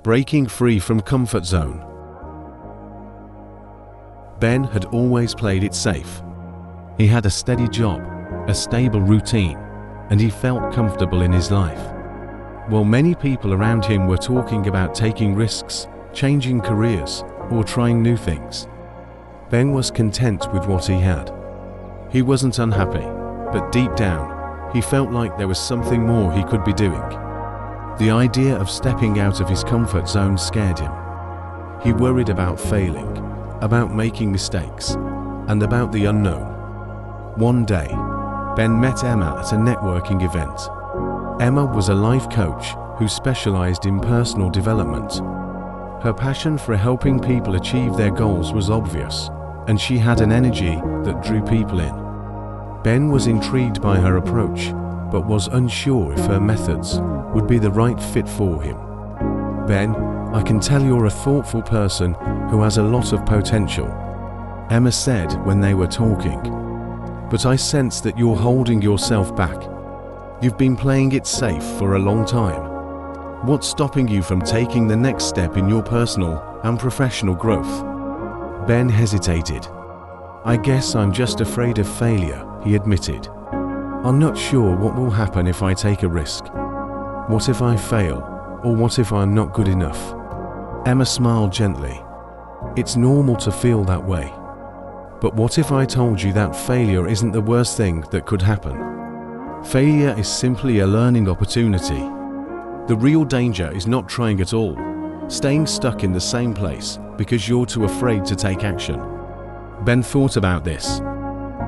Breaking free from comfort zone. Ben had always played it safe. He had a steady job, a stable routine, and he felt comfortable in his life. While many people around him were talking about taking risks, changing careers, or trying new things, Ben was content with what he had. He wasn't unhappy, but deep down, he felt like there was something more he could be doing. The idea of stepping out of his comfort zone scared him. He worried about failing, about making mistakes, and about the unknown. One day, Ben met Emma at a networking event. Emma was a life coach who specialized in personal development. Her passion for helping people achieve their goals was obvious, and she had an energy that drew people in. Ben was intrigued by her approach, but was unsure if her methods would be the right fit for him. "Ben, I can tell you're a thoughtful person who has a lot of potential," Emma said when they were talking. "But I sense that you're holding yourself back. You've been playing it safe for a long time. What's stopping you from taking the next step in your personal and professional growth?" Ben hesitated. "I guess I'm just afraid of failure," he admitted. "I'm not sure what will happen if I take a risk. What if I fail? Or what if I'm not good enough?" Emma smiled gently. "It's normal to feel that way. But what if I told you that failure isn't the worst thing that could happen? Failure is simply a learning opportunity. The real danger is not trying at all, staying stuck in the same place because you're too afraid to take action." Ben thought about this.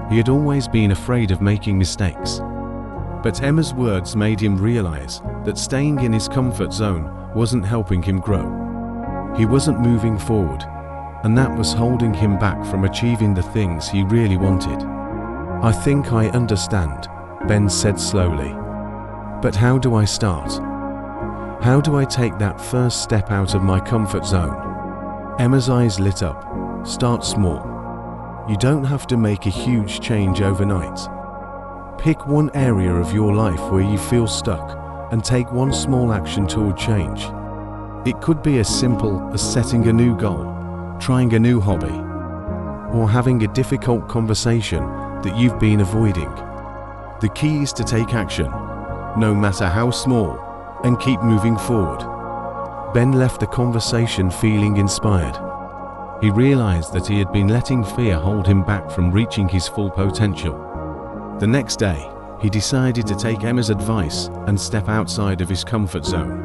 He had always been afraid of making mistakes. But Emma's words made him realize that staying in his comfort zone wasn't helping him grow. He wasn't moving forward, and that was holding him back from achieving the things he really wanted. "I think I understand," Ben said slowly. "But how do I start? How do I take that first step out of my comfort zone?" Emma's eyes lit up. "Start small. You don't have to make a huge change overnight. Pick one area of your life where you feel stuck and take one small action toward change. It could be as simple as setting a new goal, trying a new hobby, or having a difficult conversation that you've been avoiding. The key is to take action, no matter how small, and keep moving forward." Ben left the conversation feeling inspired. He realized that he had been letting fear hold him back from reaching his full potential. The next day, he decided to take Emma's advice and step outside of his comfort zone.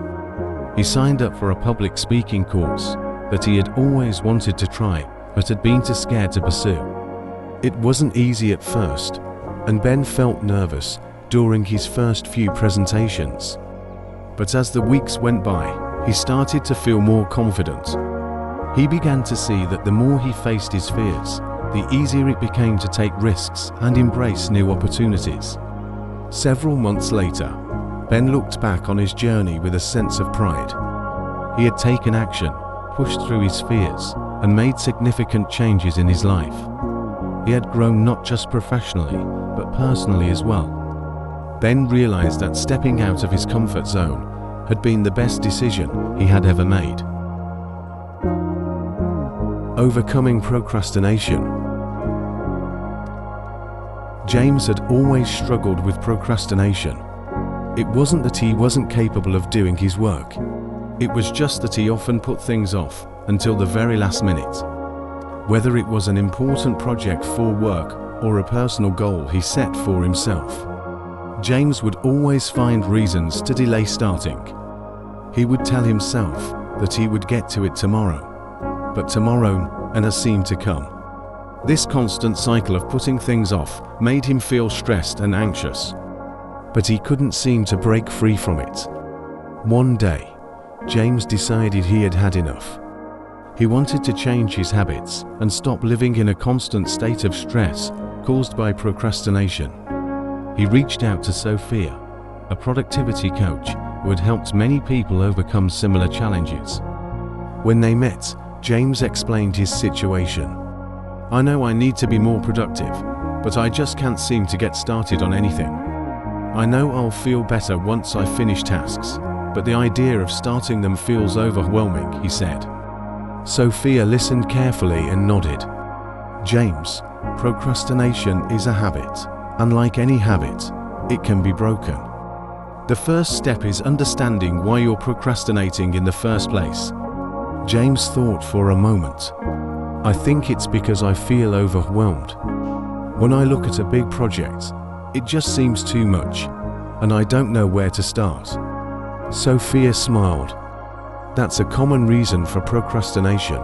He signed up for a public speaking course that he had always wanted to try but had been too scared to pursue. It wasn't easy at first, and Ben felt nervous during his first few presentations. But as the weeks went by, he started to feel more confident. He began to see that the more he faced his fears, the easier it became to take risks and embrace new opportunities. Several months later, Ben looked back on his journey with a sense of pride. He had taken action, pushed through his fears, and made significant changes in his life. He had grown not just professionally, but personally as well. Ben realized that stepping out of his comfort zone had been the best decision he had ever made. Overcoming procrastination. James had always struggled with procrastination. It wasn't that he wasn't capable of doing his work. It was just that he often put things off until the very last minute. Whether it was an important project for work or a personal goal he set for himself, James would always find reasons to delay starting. He would tell himself that he would get to it tomorrow, but tomorrow never seemed to come. This constant cycle of putting things off made him feel stressed and anxious, but he couldn't seem to break free from it. One day, James decided he had had enough. He wanted to change his habits and stop living in a constant state of stress caused by procrastination. He reached out to Sophia, a productivity coach who had helped many people overcome similar challenges. When they met, James explained his situation. "I know I need to be more productive, but I just can't seem to get started on anything. I know I'll feel better once I finish tasks, but the idea of starting them feels overwhelming, he said. Sophia listened carefully and nodded. James, procrastination is a habit. Unlike any habit, it can be broken. The first step is understanding why you're procrastinating in the first place. James thought for a moment. I think it's because I feel overwhelmed. When I look at a big project, it just seems too much, and I don't know where to start. Sophia smiled. That's a common reason for procrastination.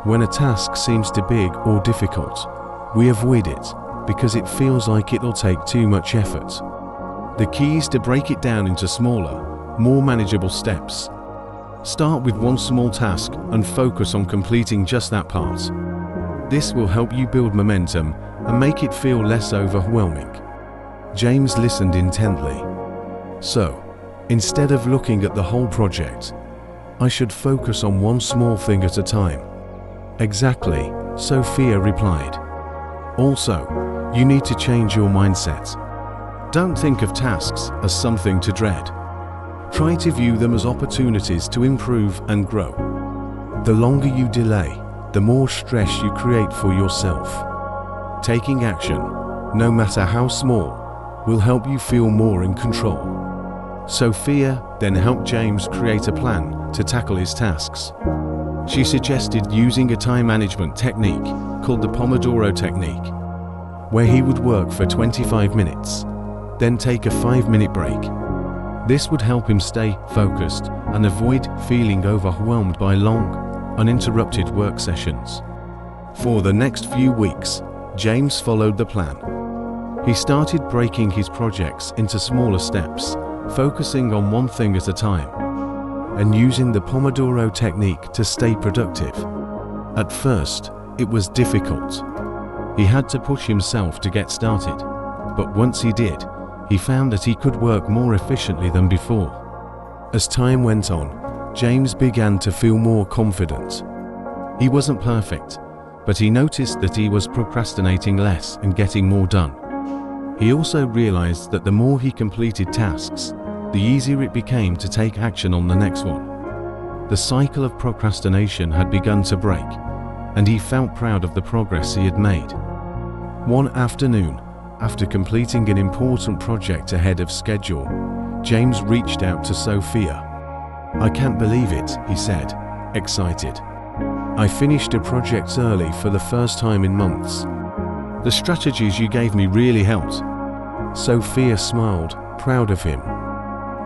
When a task seems too big or difficult, we avoid it because it feels like it'll take too much effort. The key is to break it down into smaller, more manageable steps. Start with one small task and focus on completing just that part. This will help you build momentum and make it feel less overwhelming. James listened intently. So, instead of looking at the whole project, I should focus on one small thing at a time. Exactly, Sophia replied. Also, you need to change your mindset. Don't think of tasks as something to dread. Try to view them as opportunities to improve and grow. The longer you delay, the more stress you create for yourself. Taking action, no matter how small, will help you feel more in control. Sophia then helped James create a plan to tackle his tasks. She suggested using a time management technique called the Pomodoro technique, where he would work for 25 minutes, then take a 5-minute break. This would help him stay focused and avoid feeling overwhelmed by long, uninterrupted work sessions. For the next few weeks, James followed the plan. He started breaking his projects into smaller steps, focusing on one thing at a time, and using the Pomodoro technique to stay productive. At first, it was difficult. He had to push himself to get started, but once he did, he found that he could work more efficiently than before. As time went on, James began to feel more confident. He wasn't perfect, but he noticed that he was procrastinating less and getting more done. He also realized that the more he completed tasks, the easier it became to take action on the next one. The cycle of procrastination had begun to break, and he felt proud of the progress he had made. One afternoon, after completing an important project ahead of schedule, James reached out to Sophia. I can't believe it, he said, excited. I finished a project early for the first time in months. The strategies you gave me really helped. Sophia smiled, proud of him.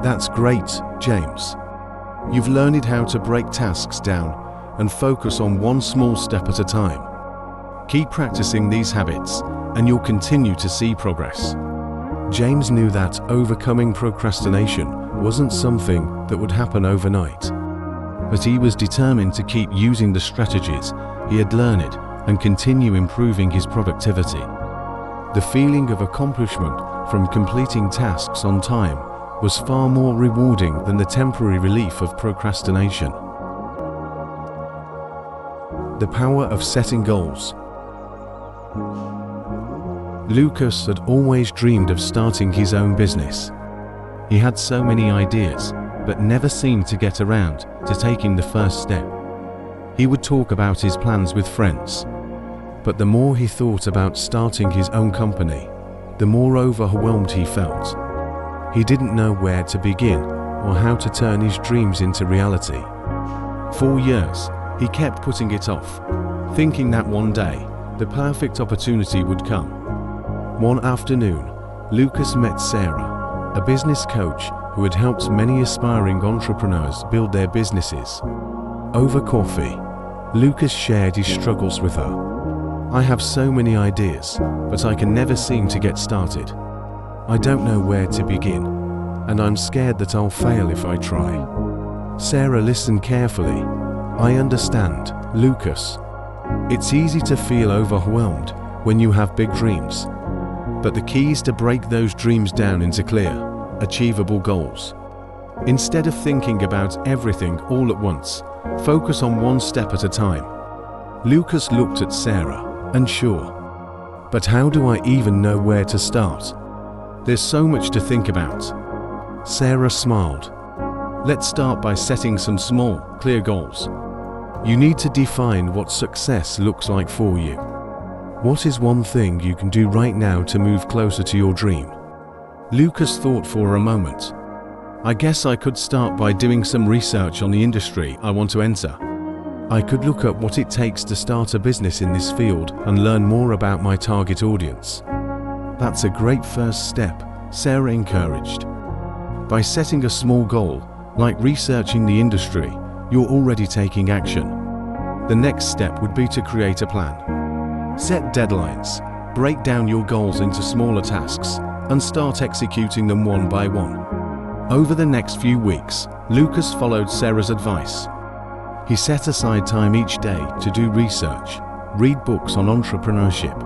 That's great, James. You've learned how to break tasks down and focus on one small step at a time. Keep practicing these habits, and you'll continue to see progress. James knew that overcoming procrastination wasn't something that would happen overnight, but he was determined to keep using the strategies he had learned and continue improving his productivity. The feeling of accomplishment from completing tasks on time was far more rewarding than the temporary relief of procrastination. The power of setting goals. Lucas had always dreamed of starting his own business. He had so many ideas, but never seemed to get around to taking the first step. He would talk about his plans with friends, but the more he thought about starting his own company, the more overwhelmed he felt. He didn't know where to begin or how to turn his dreams into reality. For years, he kept putting it off, thinking that one day the perfect opportunity would come. One afternoon, Lucas met Sarah, a business coach who had helped many aspiring entrepreneurs build their businesses. Over coffee, Lucas shared his struggles with her. I have so many ideas, but I can never seem to get started. I don't know where to begin, and I'm scared that I'll fail if I try. Sarah listened carefully. I understand, Lucas. It's easy to feel overwhelmed when you have big dreams, but the key is to break those dreams down into clear, achievable goals. Instead of thinking about everything all at once, focus on one step at a time. Lucas looked at Sarah, unsure. But how do I even know where to start? There's so much to think about. Sarah smiled. Let's start by setting some small, clear goals. You need to define what success looks like for you. What is one thing you can do right now to move closer to your dream? Lucas thought for a moment. I guess I could start by doing some research on the industry I want to enter. I could look up what it takes to start a business in this field and learn more about my target audience. That's a great first step, Sarah encouraged. By setting a small goal, like researching the industry, you're already taking action. The next step would be to create a plan. Set deadlines, break down your goals into smaller tasks, and start executing them one by one. Over the next few weeks, Lucas followed Sarah's advice. He set aside time each day to do research, read books on entrepreneurship,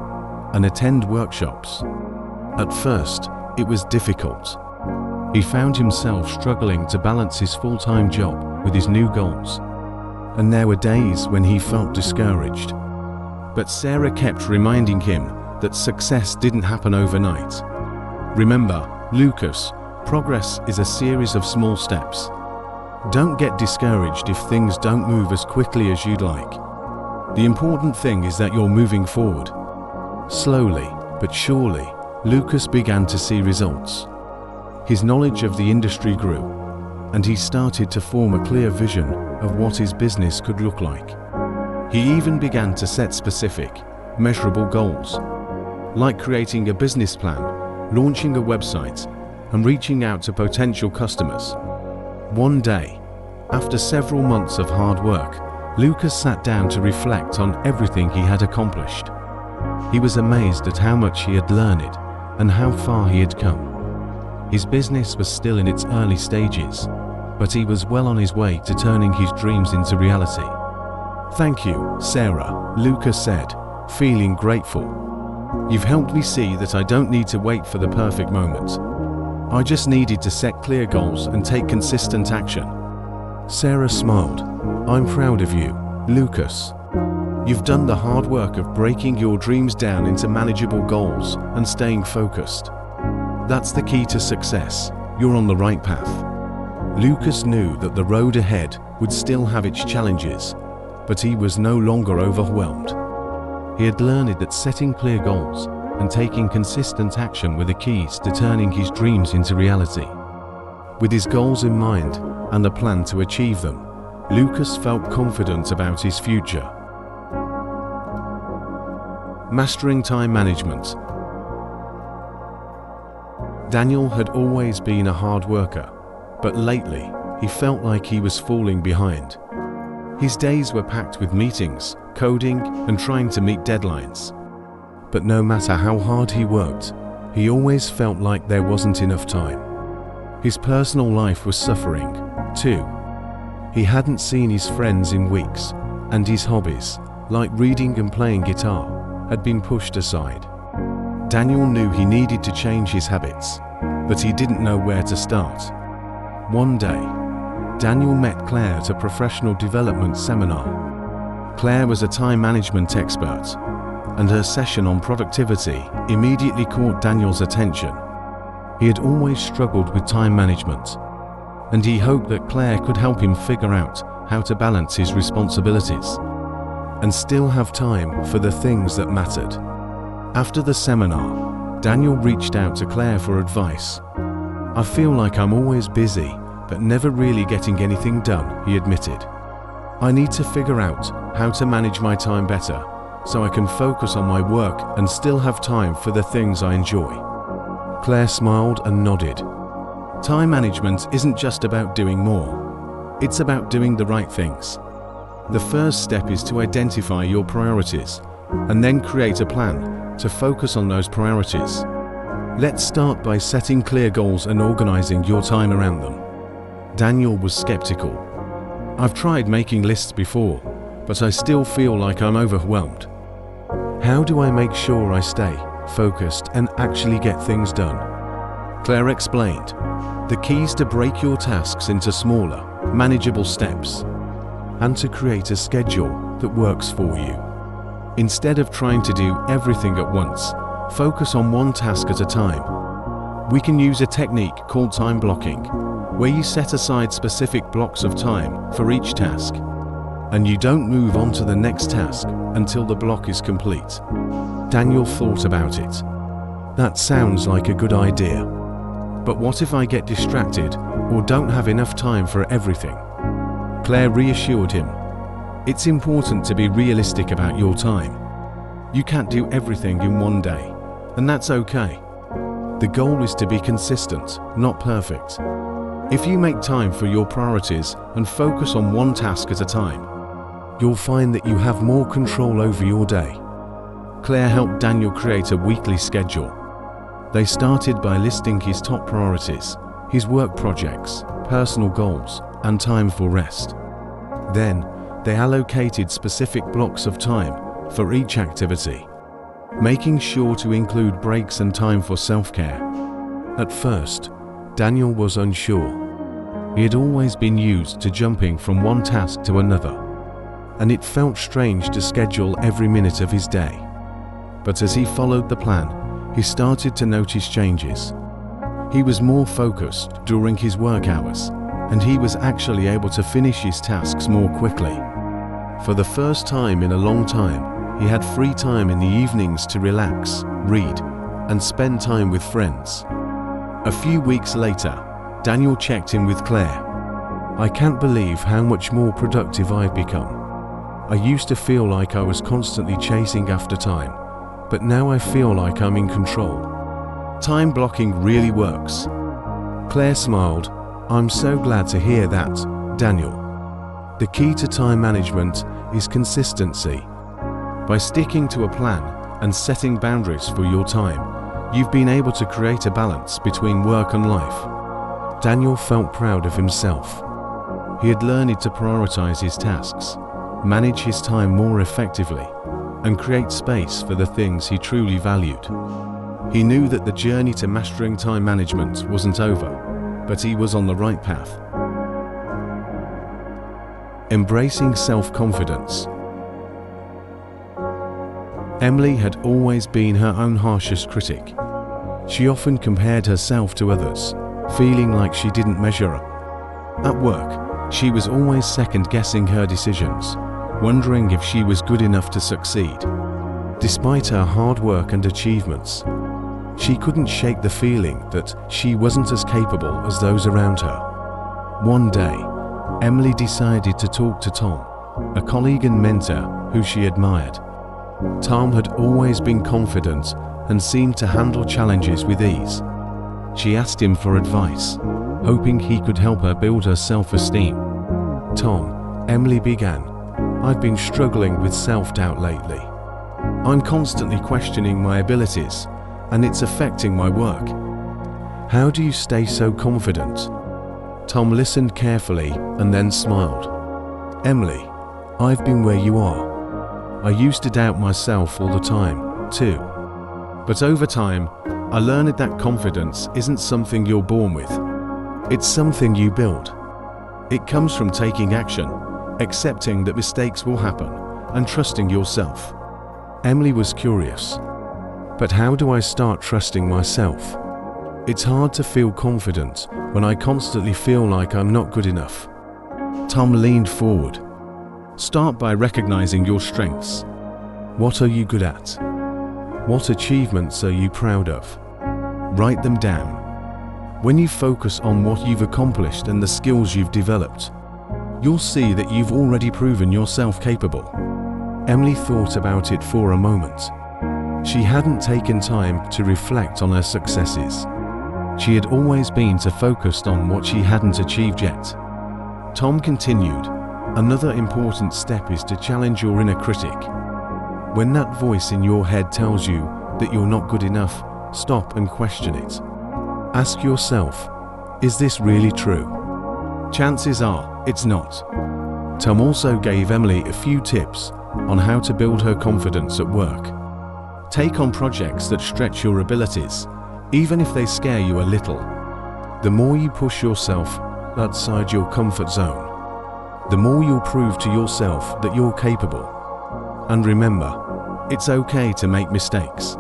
and attend workshops. At first, it was difficult. He found himself struggling to balance his full-time job with his new goals, and there were days when he felt discouraged. But Sarah kept reminding him that success didn't happen overnight. Remember, Lucas, progress is a series of small steps. Don't get discouraged if things don't move as quickly as you'd like. The important thing is that you're moving forward. Slowly, but surely, Lucas began to see results. His knowledge of the industry grew, and he started to form a clear vision of what his business could look like. He even began to set specific, measurable goals, like creating a business plan, launching a website, and reaching out to potential customers. One day, after several months of hard work, Lucas sat down to reflect on everything he had accomplished. He was amazed at how much he had learned and how far he had come. His business was still in its early stages, but he was well on his way to turning his dreams into reality. "Thank you, Sarah," Lucas said, feeling grateful. "You've helped me see that I don't need to wait for the perfect moment. I just needed to set clear goals and take consistent action." Sarah smiled. "I'm proud of you, Lucas. You've done the hard work of breaking your dreams down into manageable goals and staying focused. That's the key to success. You're on the right path." Lucas knew that the road ahead would still have its challenges, but he was no longer overwhelmed. He had learned that setting clear goals and taking consistent action were the keys to turning his dreams into reality. With his goals in mind and a plan to achieve them, Lucas felt confident about his future. Mastering time management. Daniel had always been a hard worker, but lately he felt like he was falling behind. His days were packed with meetings, coding, and trying to meet deadlines. But no matter how hard he worked, he always felt like there wasn't enough time. His personal life was suffering, too. He hadn't seen his friends in weeks, and his hobbies, like reading and playing guitar, had been pushed aside. Daniel knew he needed to change his habits, but he didn't know where to start. One day, Daniel met Claire at a professional development seminar. Claire was a time management expert, and her session on productivity immediately caught Daniel's attention. He had always struggled with time management, and he hoped that Claire could help him figure out how to balance his responsibilities and still have time for the things that mattered. After the seminar, Daniel reached out to Claire for advice. "I feel like I'm always busy, but never really getting anything done," he admitted. "I need to figure out how to manage my time better, so I can focus on my work and still have time for the things I enjoy." Claire smiled and nodded. Time management isn't just about doing more. It's about doing the right things. The first step is to identify your priorities and then create a plan to focus on those priorities. Let's start by setting clear goals and organizing your time around them. Daniel was skeptical. "I've tried making lists before, but I still feel like I'm overwhelmed. How do I make sure I stay focused and actually get things done?" Claire explained. "The key is to break your tasks into smaller, manageable steps, and to create a schedule that works for you. Instead of trying to do everything at once, focus on one task at a time. We can use a technique called time blocking, where you set aside specific blocks of time for each task, and you don't move on to the next task until the block is complete. Daniel thought about it. That sounds like a good idea. But what if I get distracted or don't have enough time for everything? Claire reassured him. It's important to be realistic about your time. You can't do everything in one day, and that's okay. The goal is to be consistent, not perfect. If you make time for your priorities and focus on one task at a time, you'll find that you have more control over your day. Claire helped Daniel create a weekly schedule. They started by listing his top priorities, his work projects, personal goals, and time for rest. Then, they allocated specific blocks of time for each activity, making sure to include breaks and time for self-care. At first, Daniel was unsure. He had always been used to jumping from one task to another, and it felt strange to schedule every minute of his day. But as he followed the plan, he started to notice changes. He was more focused during his work hours, and he was actually able to finish his tasks more quickly. For the first time in a long time, he had free time in the evenings to relax, read, and spend time with friends. A few weeks later, Daniel checked in with Claire. I can't believe how much more productive I've become. I used to feel like I was constantly chasing after time, but now I feel like I'm in control. Time blocking really works. Claire smiled. I'm so glad to hear that, Daniel. The key to time management is consistency. By sticking to a plan and setting boundaries for your time, you've been able to create a balance between work and life. Daniel felt proud of himself. He had learned to prioritize his tasks, manage his time more effectively, and create space for the things he truly valued. He knew that the journey to mastering time management wasn't over, but he was on the right path. Embracing self-confidence. Emily had always been her own harshest critic. She often compared herself to others, feeling like she didn't measure up. At work, she was always second-guessing her decisions, wondering if she was good enough to succeed. Despite her hard work and achievements, she couldn't shake the feeling that she wasn't as capable as those around her. One day, Emily decided to talk to Tom, a colleague and mentor who she admired. Tom had always been confident and seemed to handle challenges with ease. She asked him for advice, hoping he could help her build her self-esteem. Tom, Emily began, I've been struggling with self-doubt lately. I'm constantly questioning my abilities, and it's affecting my work. How do you stay so confident? Tom listened carefully and then smiled. Emily, I've been where you are. I used to doubt myself all the time, too. But over time, I learned that confidence isn't something you're born with. It's something you build. It comes from taking action, accepting that mistakes will happen, and trusting yourself. Emily was curious. But how do I start trusting myself? It's hard to feel confident when I constantly feel like I'm not good enough. Tom leaned forward. Start by recognizing your strengths. What are you good at? What achievements are you proud of? Write them down. When you focus on what you've accomplished and the skills you've developed, you'll see that you've already proven yourself capable. Emily thought about it for a moment. She hadn't taken time to reflect on her successes. She had always been too focused on what she hadn't achieved yet. Tom continued, another important step is to challenge your inner critic. When that voice in your head tells you that you're not good enough, stop and question it. Ask yourself, is this really true? Chances are, it's not. Tom also gave Emily a few tips on how to build her confidence at work. Take on projects that stretch your abilities, even if they scare you a little. The more you push yourself outside your comfort zone, the more you'll prove to yourself that you're capable. And remember, it's okay to make mistakes.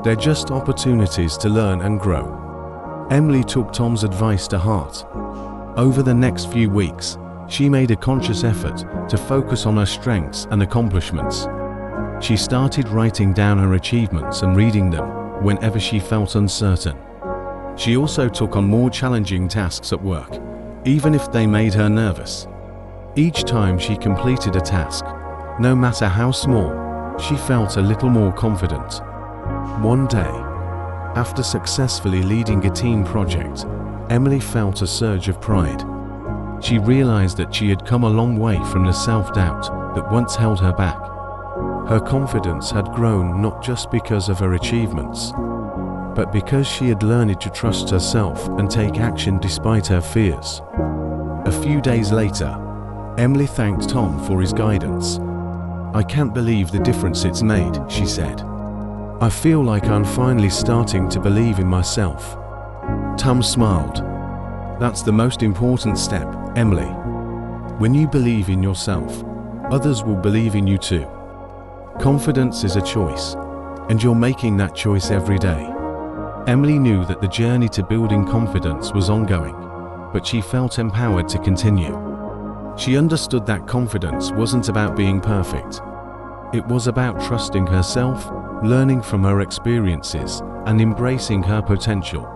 They're just opportunities to learn and grow. Emily took Tom's advice to heart. Over the next few weeks, she made a conscious effort to focus on her strengths and accomplishments. She started writing down her achievements and reading them whenever she felt uncertain. She also took on more challenging tasks at work, even if they made her nervous. Each time she completed a task, no matter how small, she felt a little more confident. One day, after successfully leading a team project, Emily felt a surge of pride. She realized that she had come a long way from the self-doubt that once held her back. Her confidence had grown not just because of her achievements, but because she had learned to trust herself and take action despite her fears. A few days later, Emily thanked Tom for his guidance. "I can't believe the difference it's made," she said. "I feel like I'm finally starting to believe in myself." Tom smiled. "That's the most important step, Emily. When you believe in yourself, others will believe in you too. Confidence is a choice, and you're making that choice every day." Emily knew that the journey to building confidence was ongoing, but she felt empowered to continue. She understood that confidence wasn't about being perfect. It was about trusting herself, learning from her experiences, and embracing her potential.